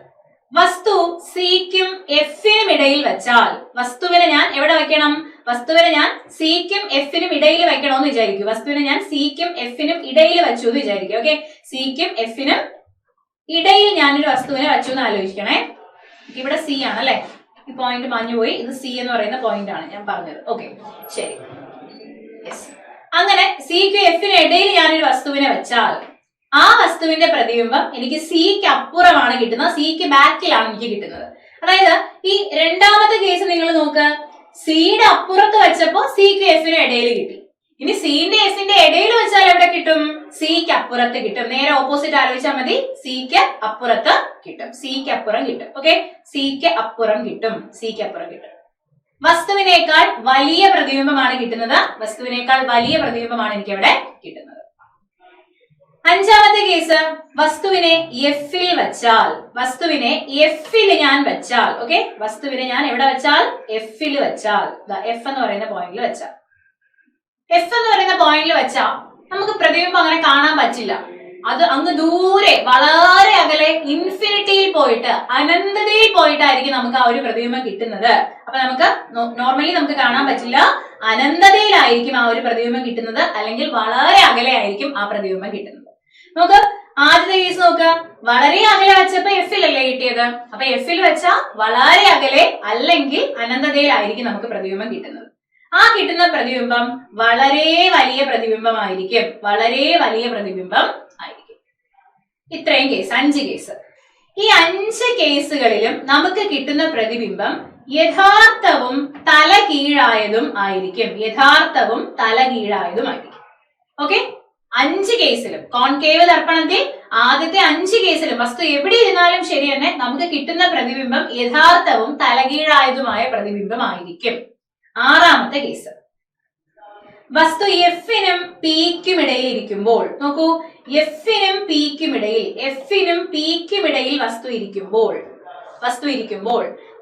വസ്തു സിക്കും എഫിനും ഇടയിൽ വെച്ചാൽ, വസ്തുവിനെ ഞാൻ എവിടെ വെക്കണം, വസ്തുവിനെ ഞാൻ സിക്കും എഫിനും ഇടയിൽ വെക്കണമെന്ന് വിചാരിക്കും. വസ്തുവിനെ ഞാൻ സിക്കും എഫിനും ഇടയിൽ വെച്ചു എന്ന് വിചാരിക്കും. ഓക്കെ, സിക്കും എഫിനും ഇടയിൽ ഞാനൊരു വസ്തുവിനെ വെച്ചു എന്ന് ആലോചിക്കണേ. ഇവിടെ സി ആണല്ലേ, ഈ പോയിന്റ് മാഞ്ഞുപോയി, ഇത് സി എന്ന് പറയുന്ന പോയിന്റ് ആണ് ഞാൻ പറഞ്ഞത്. ഓക്കെ, ശരി. അങ്ങനെ സിക്കും എഫിനും ഇടയിൽ ഞാനൊരു വസ്തുവിനെ വെച്ചാൽ ആ വസ്തുവിന്റെ പ്രതിബിംബം എനിക്ക് സിക്ക് അപ്പുറമാണ് കിട്ടുന്നത്, സിക്ക് ബാക്കിലാണ് എനിക്ക് കിട്ടുന്നത്. അതായത് ഈ രണ്ടാമത്തെ കേസ് നിങ്ങൾ നോക്ക്, സിയുടെ അപ്പുറത്ത് വെച്ചപ്പോ സിക്ക് എഫിനും ഇടയിൽ കിട്ടി. ഇനി സിന്റെ എഫിന്റെ ഇടയിൽ വെച്ചാൽ എവിടെ കിട്ടും, സിക്ക് അപ്പുറത്ത് കിട്ടും. നേരെ ഓപ്പോസിറ്റ് ആലോചിച്ചാൽ മതി, സിക്ക് അപ്പുറത്ത് കിട്ടും, സിക്ക് അപ്പുറം കിട്ടും. ഓക്കെ, സിക്ക് അപ്പുറം കിട്ടും, സിക്ക് അപ്പുറം കിട്ടും. വസ്തുവിനേക്കാൾ വലിയ പ്രതിബിംബമാണ് കിട്ടുന്നത്, വസ്തുവിനേക്കാൾ വലിയ പ്രതിബിംബമാണ് എനിക്ക് അവിടെ കിട്ടുന്നത്. അഞ്ചാമത്തെ കേസ്, വസ്തുവിനെ എഫിൽ വെച്ചാൽ, വസ്തുവിനെ എഫിൽ ഞാൻ വെച്ചാൽ, ഓക്കെ, വസ്തുവിനെ ഞാൻ എവിടെ വെച്ചാൽ, എഫിൽ വെച്ചാൽ, എഫ് എന്ന് പറയുന്ന പോയിന്റിൽ വെച്ചാൽ, എഫ് എന്ന് പറയുന്ന പോയിന്റിൽ വെച്ചാൽ നമുക്ക് പ്രതിബിംബം അങ്ങനെ കാണാൻ പറ്റില്ല. അത് അങ്ങ് ദൂരെ വളരെ അകലെ ഇൻഫിനിറ്റിയിൽ പോയിട്ട്, അനന്തതയിൽ പോയിട്ടായിരിക്കും നമുക്ക് ആ ഒരു പ്രതിബിംബം കിട്ടുന്നത്. അപ്പൊ നമുക്ക് നോർമലി നമുക്ക് കാണാൻ പറ്റില്ല, അനന്തതയിലായിരിക്കും ആ ഒരു പ്രതിബിംബം കിട്ടുന്നത്, അല്ലെങ്കിൽ വളരെ അകലെ ആയിരിക്കും ആ പ്രതിബിംബം കിട്ടുന്നത്. നമുക്ക് ആദ്യത്തെ കേസ് നോക്കുക, വളരെ അകലെ വെച്ചപ്പോ എഫിലല്ലേ കിട്ടിയത്, അപ്പൊ എഫിൽ വെച്ചാൽ വളരെ അകലെ അല്ലെങ്കിൽ അനന്തതയിലായിരിക്കും നമുക്ക് പ്രതിബിംബം കിട്ടുന്നത്. ആ കിട്ടുന്ന പ്രതിബിംബം വളരെ വലിയ പ്രതിബിംബമായിരിക്കും, വളരെ വലിയ പ്രതിബിംബം ആയിരിക്കും. ഇത്രയും കേസ്, 5 കേസ്. ഈ 5 കേസുകളിലും നമുക്ക് കിട്ടുന്ന പ്രതിബിംബം യഥാർത്ഥവും തലകീഴായതും ആയിരിക്കും, യഥാർത്ഥവും തലകീഴായതുമായിരിക്കും. ഓക്കെ, 5 കേസിലും കോൺകേവ് ദർപ്പണത്തിൽ ആദ്യത്തെ 5 കേസിലും വസ്തു എവിടെ ഇരുന്നാലും ശരി തന്നെ നമുക്ക് കിട്ടുന്ന പ്രതിബിംബം യഥാർത്ഥവും തലകീഴായതുമായ പ്രതിബിംബമായിരിക്കും. ആറാമത്തെ കേസ്, വസ്തു എഫിനും പിക്കും ഇടയിൽ ഇരിക്കുമ്പോൾ, നോക്കൂ, എഫിനും പിക്കും ഇടയിൽ വസ്തു ഇരിക്കുമ്പോൾ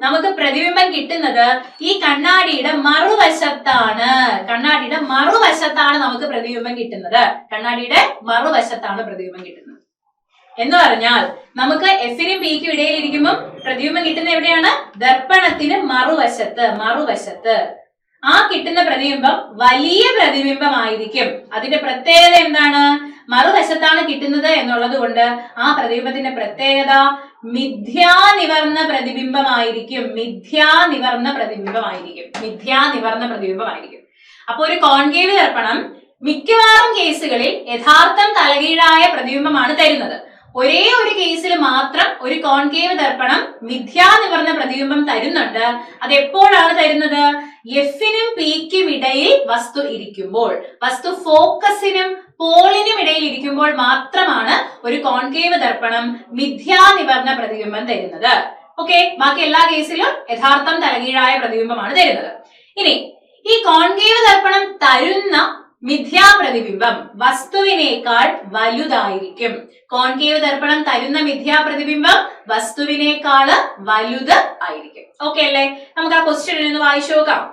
നമുക്ക് പ്രതിബിംബം കിട്ടുന്നത് ഈ കണ്ണാടിയുടെ മറുവശത്താണ്. കണ്ണാടിയുടെ മറുവശത്താണ് നമുക്ക് പ്രതിബിംബം കിട്ടുന്നത്, കണ്ണാടിയുടെ മറുവശത്താണ് പ്രതിബിംബം കിട്ടുന്നത്. എന്ന് പറഞ്ഞാൽ നമുക്ക് എഫിനും പിക്കും ഇടയിൽ ഇരിക്കുമ്പോൾ പ്രതിബിംബം കിട്ടുന്ന എവിടെയാണ്, ദർപ്പണത്തിന് മറുവശത്ത്. ആ കിട്ടുന്ന പ്രതിബിംബം വലിയ പ്രതിബിംബമായിരിക്കും. അതിന്റെ പ്രത്യേകത എന്താണ്, മറുവശത്താണ് കിട്ടുന്നത് എന്നുള്ളത് കൊണ്ട് ആ പ്രതിബിംബത്തിന്റെ പ്രത്യേകത മിഥ്യാനിവർന്ന പ്രതിബിംബമായിരിക്കും. അപ്പൊ ഒരു കോൺകേവ് ദർപ്പണം മിക്കവാറും കേസുകളിൽ യഥാർത്ഥം തലകീഴായ പ്രതിബിംബമാണ് തരുന്നത്. ഒരേ ഒരു കേസിൽ മാത്രം ഒരു കോൺകേവ് ദർപ്പണം മിഥ്യാനിവർന്ന പ്രതിബിംബം തരുന്നുണ്ട്. അത് എപ്പോഴാണ് തരുന്നത്, എഫിനും പിക്കും ഇടയിൽ വസ്തു ഇരിക്കുമ്പോൾ, വസ്തു ഫോക്കസിനും പോളിനും ഇടയിൽ ഇരിക്കുമ്പോൾ മാത്രമാണ് ഒരു കോൺകേവ് ദർപ്പണം മിഥ്യാനിവർന്ന പ്രതിബിംബം തരുന്നത്. ഓക്കെ, ബാക്കി എല്ലാ കേസിലും യഥാർത്ഥം തലകീഴായ പ്രതിബിംബമാണ് തരുന്നത്. ഇനി ഈ കോൺകേവ് ദർപ്പണം തരുന്ന മിഥ്യാപ്രതിബിംബം വസ്തുവിനേക്കാൾ വലുതായിരിക്കും. കോൺകേവ് ദർപ്പണം തരുന്ന മിഥ്യാപ്രതിബിംബം വസ്തുവിനേക്കാൾ വലുത് ആയിരിക്കും. ഓക്കെ അല്ലേ, നമുക്ക് ആ ക്വസ്റ്റ്യൻ ഒന്ന് വായിച്ചു നോക്കാം.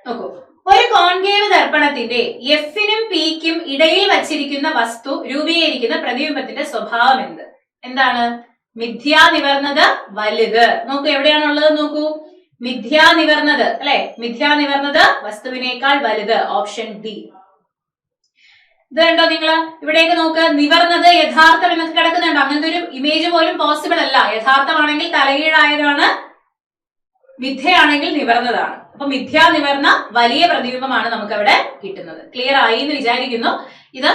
നോക്കൂ, ഒരു കോൺകേവ് ദർപ്പണത്തിന്റെ എഫിനും പിക്കും ഇടയിൽ വച്ചിരിക്കുന്ന വസ്തു രൂപീകരിക്കുന്ന പ്രതിബിംബത്തിന്റെ സ്വഭാവം എന്താണ്, മിഥ്യാനിവർന്നത് വലുത്. നോക്കൂ, എവിടെയാണുള്ളത് നോക്കൂ, മിഥ്യാനിവർന്നത് അല്ലെ, മിഥ്യാനിവർന്നത് വസ്തുവിനേക്കാൾ വലുത്, ഓപ്ഷൻ ഡി. ഇത് കണ്ടോ നിങ്ങൾ, ഇവിടേക്ക് നോക്ക്, നിവർന്നത് യഥാർത്ഥം എന്നൊക്കെ കിടക്കുന്നുണ്ടോ, അങ്ങനത്തെ ഒരു ഇമേജ് പോലും പോസിബിൾ അല്ല. യഥാർത്ഥമാണെങ്കിൽ തലകീഴായതാണ്, മിഥ്യയാണെങ്കിൽ നിവർന്നതാണ്. അപ്പൊ മിഥ്യാനിവർന്ന വലിയ പ്രതിബിംബമാണ് നമുക്ക് അവിടെ കിട്ടുന്നത്. ക്ലിയർ ആയി എന്ന് വിചാരിക്കുന്നു. ഇത്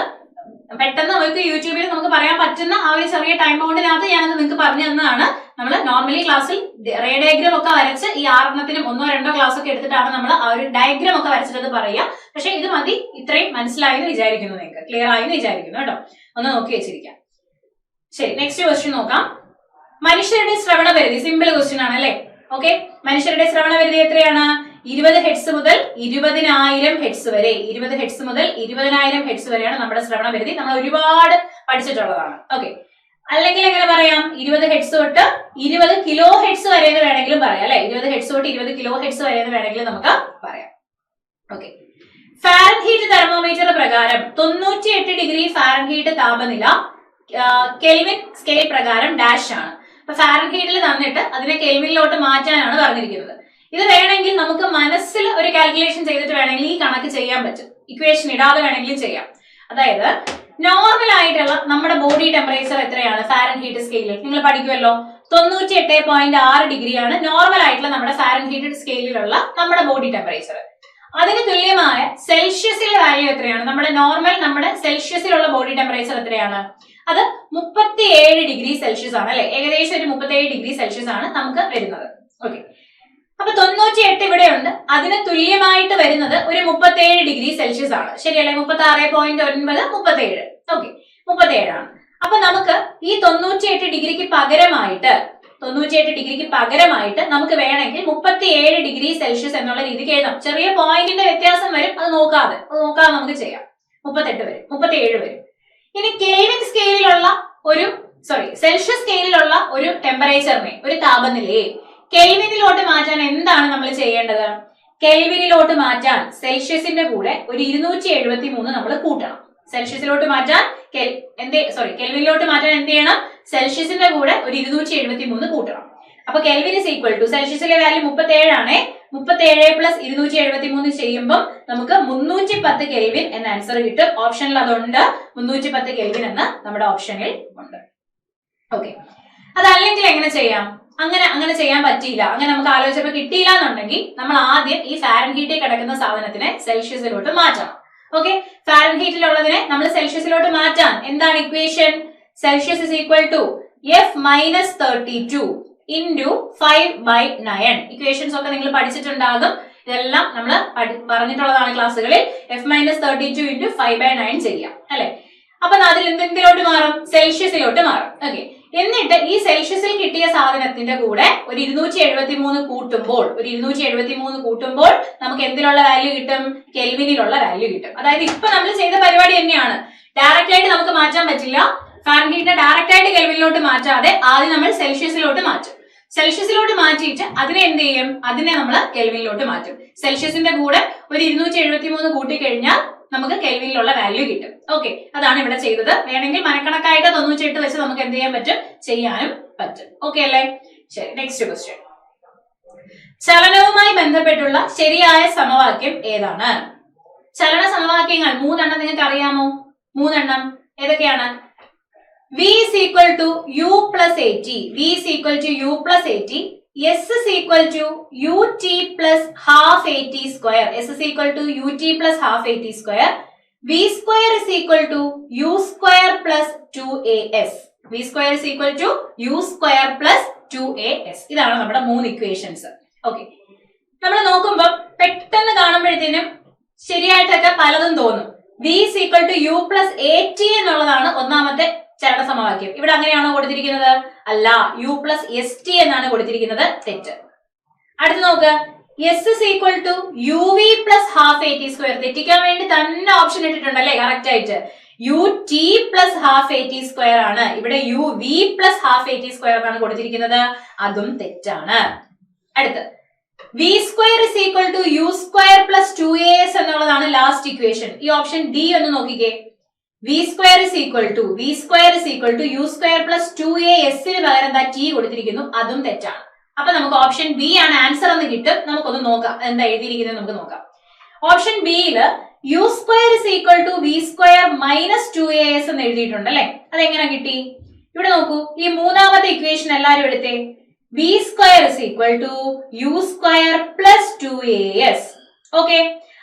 പെട്ടെന്ന് നമുക്ക് യൂട്യൂബിൽ നമുക്ക് പറയാൻ പറ്റുന്ന ആ ഒരു ചെറിയ ടൈം ബൗണ്ടിനകത്ത് ഞാനത് നിങ്ങൾക്ക് പറഞ്ഞു തന്നതാണ്. നമ്മൾ നോർമലി ക്ലാസ്സിൽ റേ ഡയഗ്രാം ഒക്കെ വരച്ച് ഈ 6 1 2 ക്ലാസ് ഒക്കെ എടുത്തിട്ടാണ് നമ്മൾ ആ ഒരു ഡയഗ്രാം ഒക്കെ വരച്ചിട്ട് പറയുക. പക്ഷെ ഇത് മതി, ഇത്രയും മനസ്സിലായെന്ന് വിചാരിക്കുന്നു, നിങ്ങൾക്ക് ക്ലിയർ ആയെന്ന് വിചാരിക്കുന്നു കേട്ടോ. ഒന്ന് നോക്കി വെച്ചിരിക്കാം. ശരി, നെക്സ്റ്റ് ക്വസ്റ്റ്യൻ നോക്കാം. മനുഷ്യരുടെ ശ്രവണ പരിധി, സിമ്പിൾ ക്വസ്റ്റ്യൻ ആണ് അല്ലെ. ഓക്കെ, മനുഷ്യരുടെ ശ്രവണ പരിധി എത്രയാണ്? 20 ഹെഡ്സ് മുതൽ 20,000 ഹെഡ്സ് വരെ. 20 ഹെഡ്സ് മുതൽ 20,000 ഹെഡ്സ് വരെയാണ് നമ്മുടെ ശ്രവണ പരിധി. നമ്മൾ ഒരുപാട് പഠിച്ചിട്ടുള്ളതാണ്. ഓക്കെ, അല്ലെങ്കിൽ എങ്ങനെ പറയാം? 20 ഹെഡ്സ് തൊട്ട് 20 കിലോ ഹെഡ്സ് വരെ എന്ന് വേണമെങ്കിലും പറയാം അല്ലെ. 20 ഹെഡ്സ് തൊട്ട് 20 കിലോ ഹെഡ്സ് വരെ എന്ന് വേണമെങ്കിലും നമുക്ക് പറയാം. ഓക്കെ, ഫാരൻഹീറ്റ് തെർമോമീറ്റർ പ്രകാരം 98 ഡിഗ്രി ഫാരൻഹീറ്റ് താപനില കെൽവിൻ സ്കെയിൽ പ്രകാരം ഡാഷ് ആണ്. അപ്പൊ ഫാരൻഹീറ്റിൽ തന്നിട്ട് അതിനെ കെൽവിനിലോട്ട് മാറ്റാനാണ് പറഞ്ഞിരിക്കുന്നത്. ഇത് വേണമെങ്കിൽ നമുക്ക് മനസ്സിൽ ഒരു കാൽക്കുലേഷൻ ചെയ്തിട്ട് വേണമെങ്കിൽ ഈ കണക്ക് ചെയ്യാൻ പറ്റും. ഇക്വേഷൻ ഇടാതെ വേണമെങ്കിലും ചെയ്യാം. അതായത് നോർമൽ ആയിട്ടുള്ള നമ്മുടെ ബോഡി ടെമ്പറേച്ചർ എത്രയാണ് ഫാരൻഹീറ്റ് സ്കെയിലിൽ? നിങ്ങൾ പഠിക്കുമല്ലോ. 98.6 ഡിഗ്രിയാണ് നോർമൽ ആയിട്ടുള്ള നമ്മുടെ ഫാരൻഹീറ്റ് സ്കെയിലിലുള്ള നമ്മുടെ ബോഡി ടെമ്പറേച്ചർ. അതിന് തുല്യമായ സെൽഷ്യസിലെ വാല്യൂ എത്രയാണ്? നമ്മുടെ സെൽഷ്യസിലുള്ള ബോഡി ടെമ്പറേച്ചർ എത്രയാണ്? അത് 37 ഡിഗ്രി സെൽഷ്യസ് ആണ് അല്ലെ. ഏകദേശം ഒരു 37 ഡിഗ്രി സെൽഷ്യസ് ആണ് നമുക്ക് വരുന്നത്. ഓക്കെ, അപ്പൊ 98 ഇവിടെ ഉണ്ട്. അതിന് തുല്യമായിട്ട് വരുന്നത് ഒരു 37 ഡിഗ്രി സെൽഷ്യസ് ആണ്. ശരിയല്ലേ? 36.9 37. ഓക്കെ, 37 ആണ്. അപ്പൊ നമുക്ക് ഈ 98 ഡിഗ്രിക്ക് പകരമായിട്ട് നമുക്ക് വേണമെങ്കിൽ 37 ഡിഗ്രി സെൽഷ്യസ് എന്നുള്ള രീതിക്ക് എഴുതാം. ചെറിയ പോയിന്റിന്റെ വ്യത്യാസം വരും, അത് നോക്കാതെ നമുക്ക് ചെയ്യാം. 37 വരും. ഇനി കെൽവിൻ സ്കെയിലുള്ള സെൽഷ്യസ് സ്കെയിലുള്ള ഒരു ടെമ്പറേച്ചറിനെ, ഒരു താപനിലയെ കെൽവിനിലോട്ട് മാറ്റാൻ എന്താണ് നമ്മൾ ചെയ്യേണ്ടത്? കെൽവിനിലോട്ട് മാറ്റാൻ സെൽഷ്യസിന്റെ കൂടെ ഒരു 273 നമ്മൾ കൂട്ടണം. സെൽഷ്യസിലോട്ട് മാറ്റാൻ കെൽവിനിലോട്ട് മാറ്റാൻ എന്ത് ചെയ്യണം? സെൽഷ്യസിന്റെ കൂടെ ഒരു 273 കൂട്ടണം. അപ്പൊ കെൽവിൻ ഇസ് ഈക്വൽ ടു, സെൽഷ്യസിലെ വാല്യൂ 37 ആണ്. 37 പ്ലസ് 273 ചെയ്യുമ്പോൾ നമുക്ക് 310 കെൽവിൻ എന്ന ആൻസർ കിട്ടും. ഓപ്ഷനിൽ അതുണ്ട്, 310 കെൽവിൻ എന്ന് നമ്മുടെ ഓപ്ഷനിൽ ഉണ്ട്. ഓക്കെ, അതല്ലെങ്കിൽ എങ്ങനെ ചെയ്യാം? അങ്ങനെ ചെയ്യാൻ പറ്റിയില്ല, അങ്ങനെ നമുക്ക് ആലോചിച്ചപ്പോൾ കിട്ടിയില്ല എന്നുണ്ടെങ്കിൽ നമ്മൾ ആദ്യം ഈ ഫാരൻഹീറ്റിൽ കിടക്കുന്ന സാധനത്തിനെ സെൽഷ്യസിലോട്ട് മാറ്റണം. ഓക്കെ, ഫാരൻഹീറ്റിലുള്ളതിനെ നമ്മൾ സെൽഷ്യസിലോട്ട് മാറ്റാൻ എന്താണ് equation? Celsius is equal to F-32 into 5/9. Equations ഒക്കെ നിങ്ങൾ പഠിച്ചിട്ടുണ്ടാകും. ഇതെല്ലാം നമ്മൾ പറഞ്ഞിട്ടുള്ളതാണ് ക്ലാസ്സുകളിൽ. F-32 into 5/9 ചെയ്യാം അല്ലെ. അപ്പൊ അതിൽ എന്തിലോട്ട് മാറും? സെൽഷ്യസിലോട്ട് മാറും. ഓക്കെ, എന്നിട്ട് ഈ സെൽഷ്യസിൽ കിട്ടിയ സാധനത്തിന്റെ കൂടെ ഒരു 273 കൂട്ടുമ്പോൾ നമുക്ക് എന്തിലുള്ള വാല്യൂ കിട്ടും? കെൽവിനിലുള്ള വാല്യൂ കിട്ടും. അതായത് ഇപ്പൊ നമ്മൾ ചെയ്ത പരിപാടി തന്നെയാണ്. ഡയറക്റ്റ് ആയിട്ട് നമുക്ക് മാറ്റാൻ പറ്റില്ല. ഫാരൻഹീറ്റിനെ ഡയറക്റ്റ് ആയിട്ട് കെൽവിനിലോട്ട് മാറ്റാതെ ആദ്യം നമ്മൾ സെൽഷ്യസിലോട്ട് മാറ്റും. സെൽഷ്യസിലോട്ട് മാറ്റിയിട്ട് അതിനെ എന്ത് ചെയ്യും? അതിനെ നമ്മൾ കെൽവിനിലോട്ട് മാറ്റും. സെൽഷ്യസിന്റെ കൂടെ ഒരു 273 കൂട്ടിക്കഴിഞ്ഞാൽ നമുക്ക് കെൽവിനിലുള്ള വാല്യൂ കിട്ടും. ഓക്കെ, അതാണ് ഇവിടെ ചെയ്തത്. വേണമെങ്കിൽ മനക്കണക്കായിട്ട് 98 വെച്ച് നമുക്ക് എന്ത് ചെയ്യാൻ പറ്റും? ചെയ്യാനും പറ്റും. ഓക്കെ അല്ലേ? ശരി, നെക്സ്റ്റ് ക്വസ്റ്റ്യൻ. ചലനവുമായി ബന്ധപ്പെട്ടുള്ള ശരിയായ സമവാക്യം ഏതാണ്? ചലന സമവാക്യങ്ങൾ 3 നിങ്ങൾക്ക് അറിയാമോ? 3 ഏതൊക്കെയാണ്? V is equal to U plus AT. V is equal to U plus AT. S is equal to UT plus half AT square. S is equal to UT plus half AT square. V square is equal to U square plus 2AS. V square is equal to U square plus 2AS. ഇതാണ് നമ്മുടെ 3 ഇക്വേഷൻസ്. ഓക്കെ, നമ്മൾ നോക്കുമ്പോൾ പെട്ടെന്ന് കാണുമ്പോഴത്തേനും ശരിയായിട്ടൊക്കെ പലതും തോന്നും. V is equal to U plus AT എന്നുള്ളതാണ് ഒന്നാമത്തെ ചലന സമവാക്യം. ഇവിടെ അങ്ങനെയാണോ കൊടുത്തിരിക്കുന്നത്? അല്ല, U plus ST എന്നാണ് കൊടുത്തിരിക്കുന്നത്. തെറ്റ്. അടുത്ത് നോക്ക്, S is equal to UV plus half AT square. തെറ്റിക്കാൻ വേണ്ടി തന്നെ ഓപ്ഷൻ ഇട്ടിട്ടുണ്ടല്ലേ കറക്റ്റ് ആയിട്ട്. UT plus half AT square ആണ്. ഇവിടെ UV plus half AT square എന്നാണ് കൊടുത്തിരിക്കുന്നത്. അതും തെറ്റാണ്. അടുത്ത് V square is equal to U square plus 2AS എന്നുള്ളതാണ് ലാസ്റ്റ് ഇക്വേഷൻ. ഈ ഓപ്ഷൻ D ഒന്ന് നോക്കിക്കേ. V square is equal to U square plus 2AS ന് പകരം T കൊടുത്തിരിക്കുന്നു. അതും തെറ്റാണ്. അപ്പൊ നമുക്ക് ഓപ്ഷൻ ബി ആണ് ആൻസർ എന്ന് കിട്ടും. നമുക്കൊന്ന് നോക്കാം എന്താ എഴുതിയിരിക്കുന്നത്. നമുക്ക് നോക്കാം. ഓപ്ഷൻ ബിയില് U square is equal to V square minus 2AS എന്ന് എഴുതിയിട്ടുണ്ട് അല്ലെ. അതെങ്ങനെ കിട്ടി? ഇവിടെ നോക്കൂ, ഈ മൂന്നാമത്തെ ഇക്വേഷൻ എല്ലാരും എടുത്തേ. V square is equal to U square plus 2AS. Okay,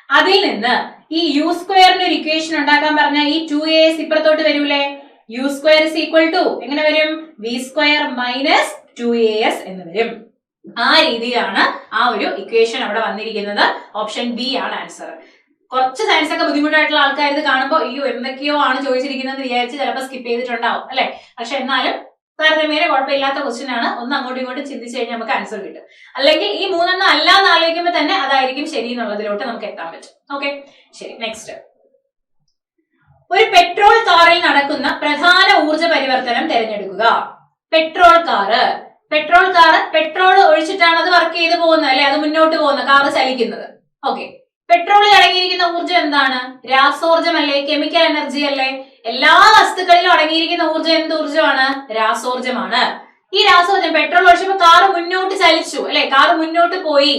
അതിൽ നിന്ന് ഈ യു സ്ക്വയറിന് ഒരു ഇക്വേഷൻ ഉണ്ടാക്കാൻ പറഞ്ഞാൽ ഈ 2as ഇപ്പുറത്തോട്ട് വരൂലേ? You square is equal to എങ്ങനെ വരും? വി സ്ക്വയർ മൈനസ് 2as എന്ന് വരും. ആ രീതിയിലാണ് ആ ഒരു ഇക്വേഷൻ അവിടെ വന്നിരിക്കുന്നത്. ഓപ്ഷൻ ബി ആണ് ആൻസർ. കുറച്ച് സയൻസ് ഒക്കെ ബുദ്ധിമുട്ടായിട്ടുള്ള ആൾക്കാർ ഇത് കാണുമ്പോൾ അയ്യോ എന്തൊക്കെയോ ആണ് ചോദിച്ചിരിക്കുന്നത് വിചാരിച്ച് ചിലപ്പോൾ സ്കിപ്പ് ചെയ്തിട്ടുണ്ടാവും അല്ലെ. പക്ഷെ എന്നാലും താരതമ്യേന കുഴപ്പമില്ലാത്ത ക്വസ്റ്റ്യൻ ആണ്. ഒന്ന് അങ്ങോട്ടും ഇങ്ങോട്ടും ചിന്തിച്ചു കഴിഞ്ഞാൽ നമുക്ക് ആൻസർ കിട്ടും. അല്ലെങ്കിൽ ഈ 3 അല്ലാന്ന് ആലോചിക്കുമ്പോൾ തന്നെ അതായിരിക്കും ശരി എന്നുള്ളതിലോട്ട് നമുക്ക് എത്താൻ പറ്റും. ഓക്കെ, ശരി. നെക്സ്റ്റ്, ഒരു പെട്രോൾ കാറിൽ നടക്കുന്ന പ്രധാന ഊർജ്ജ പരിവർത്തനം തിരഞ്ഞെടുക്കുക. പെട്രോൾ കാറ് പെട്രോൾ ഒഴിച്ചിട്ടാണ് അത് വർക്ക് ചെയ്ത് പോകുന്നത് അല്ലെ, അത് മുന്നോട്ട് പോകുന്ന കാറ് ചലിക്കുന്നത്. ഓക്കെ, പെട്രോളിൽ അടങ്ങിയിരിക്കുന്ന ഊർജ്ജം എന്താണ്? രാസോർജ്ജമല്ലേ, കെമിക്കൽ എനർജി അല്ലേ? എല്ലാ വസ്തുക്കളിലും അടങ്ങിയിരിക്കുന്ന ഊർജ്ജം എന്ത് ഊർജ്ജമാണ്? രാസോർജ്ജമാണ്. ഈ രാസോർജ്ജം പെട്രോൾ ഒഴിച്ചപ്പോൾ കാറ് മുന്നോട്ട് ചലിച്ചു അല്ലെ, കാറ് മുന്നോട്ട് പോയി.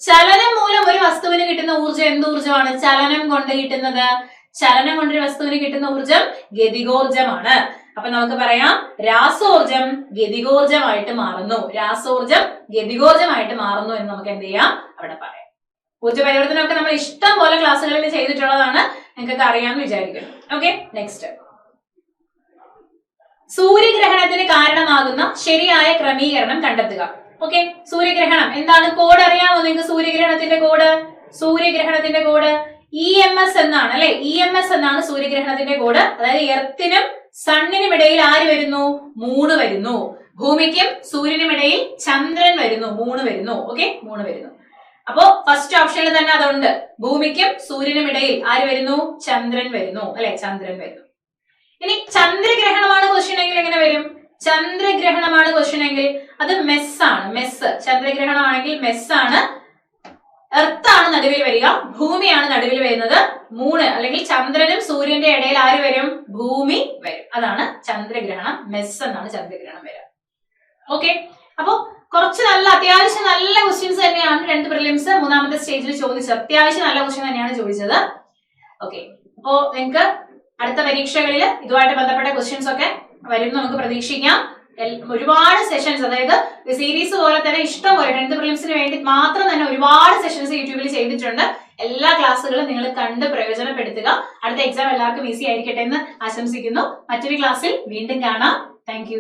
ചലനം മൂലം ഒരു വസ്തുവിന് കിട്ടുന്ന ഊർജ്ജം എന്ത് ഊർജ്ജമാണ്? ചലനം കൊണ്ട് കിട്ടുന്നത്. ചലനം കൊണ്ടൊരു വസ്തുവിന് കിട്ടുന്ന ഊർജ്ജം ഗതികോർജ്ജമാണ്. അപ്പൊ നമുക്ക് പറയാം രാസോർജ്ജം ഗതികോർജ്ജമായിട്ട് മാറുന്നു. രാസോർജ്ജം ഗതികോർജ്ജമായിട്ട് മാറുന്നു എന്ന് നമുക്ക് എന്ത് ചെയ്യാം? അവിടെ പറയാം. ഊർജ്ജ പരിവർത്തനമൊക്കെ നമ്മൾ ഇഷ്ടം പോലെ ക്ലാസ്സുകളിൽ ചെയ്തിട്ടുള്ളതാണ്, നിങ്ങൾക്ക് അറിയാമെന്ന് വിചാരിക്കുന്നു. ഓക്കെ, നെക്സ്റ്റ്, സൂര്യഗ്രഹണത്തിന് കാരണമാകുന്ന ശരിയായ ക്രമീകരണം കണ്ടെത്തുക. ഓക്കെ, സൂര്യഗ്രഹണം എന്താണ്? കോഡ് അറിയാമോ നിങ്ങൾക്ക്? സൂര്യഗ്രഹണത്തിന്റെ കോഡ് EMS എന്നാണ് അല്ലെ. EMS എന്നാണ് സൂര്യഗ്രഹണത്തിന്റെ കോഡ്. അതായത് എർത്തിനും സണ്ണിനും ഇടയിൽ ആര് വരുന്നു? മൂണ് വരുന്നു. ഭൂമിക്കും സൂര്യനും ഇടയിൽ ചന്ദ്രൻ വരുന്നു, മൂണ് വരുന്നു. ഓക്കെ, മൂണ് വരുന്നു. അപ്പോ ഫസ്റ്റ് ഓപ്ഷനിൽ തന്നെ അതുണ്ട്. ഭൂമിക്കും സൂര്യനും ഇടയിൽ ആര് വരുന്നു? ചന്ദ്രൻ വരുന്നു അല്ലെ, ചന്ദ്രൻ വരുന്നു. ഇനി ചന്ദ്രഗ്രഹണമാണ് ക്വസ്റ്റ്യൻ എങ്കിൽ എങ്ങനെ വരും? ചന്ദ്രഗ്രഹണമാണ് ക്വസ്റ്റ്യൻ എങ്കിൽ അത് മെസ്സ്. ചന്ദ്രഗ്രഹണമാണെങ്കിൽ മെസ്സാണ്. എർത്താണ് നടുവിൽ വരിക, ഭൂമിയാണ് നടുവിൽ വരുന്നത്. മൂണ് അല്ലെങ്കിൽ ചന്ദ്രനും സൂര്യന്റെ ഇടയിൽ ആര് വരും? ഭൂമി വരും. അതാണ് ചന്ദ്രഗ്രഹണം. മെസ്സ് എന്നാണ് ചന്ദ്രഗ്രഹണം വരിക. ഓക്കെ, അപ്പൊ കുറച്ച് അത്യാവശ്യം നല്ല ക്വസ്റ്റ്യൻസ് തന്നെയാണ് 10th പ്രിലിംസ് മൂന്നാമത്തെ സ്റ്റേജിൽ ചോദിച്ചത്. അത്യാവശ്യം നല്ല ക്വസ്റ്റ്യൻ തന്നെയാണ് ചോദിച്ചത്. ഓക്കെ, അപ്പോ നിങ്ങൾക്ക് അടുത്ത പരീക്ഷകളിൽ ഇതുമായിട്ട് ബന്ധപ്പെട്ട ക്വസ്റ്റ്യൻസ് ഒക്കെ വരും നമുക്ക് പ്രതീക്ഷിക്കാം. ഒരുപാട് സെഷൻസ്, അതായത് സീരീസ് പോലെ തന്നെ ഇഷ്ടം പോലെ 10th പ്രിലിംസിന് വേണ്ടി മാത്രം തന്നെ ഒരുപാട് സെഷൻസ് യൂട്യൂബിൽ ചെയ്തിട്ടുണ്ട്. എല്ലാ ക്ലാസ്സുകളും നിങ്ങൾ കണ്ട് പ്രയോജനപ്പെടുത്തുക. അടുത്ത എക്സാം എല്ലാവർക്കും ഈസി ആയിരിക്കട്ടെ എന്ന് ആശംസിക്കുന്നു. മറ്റൊരു ക്ലാസ്സിൽ വീണ്ടും കാണാം. താങ്ക്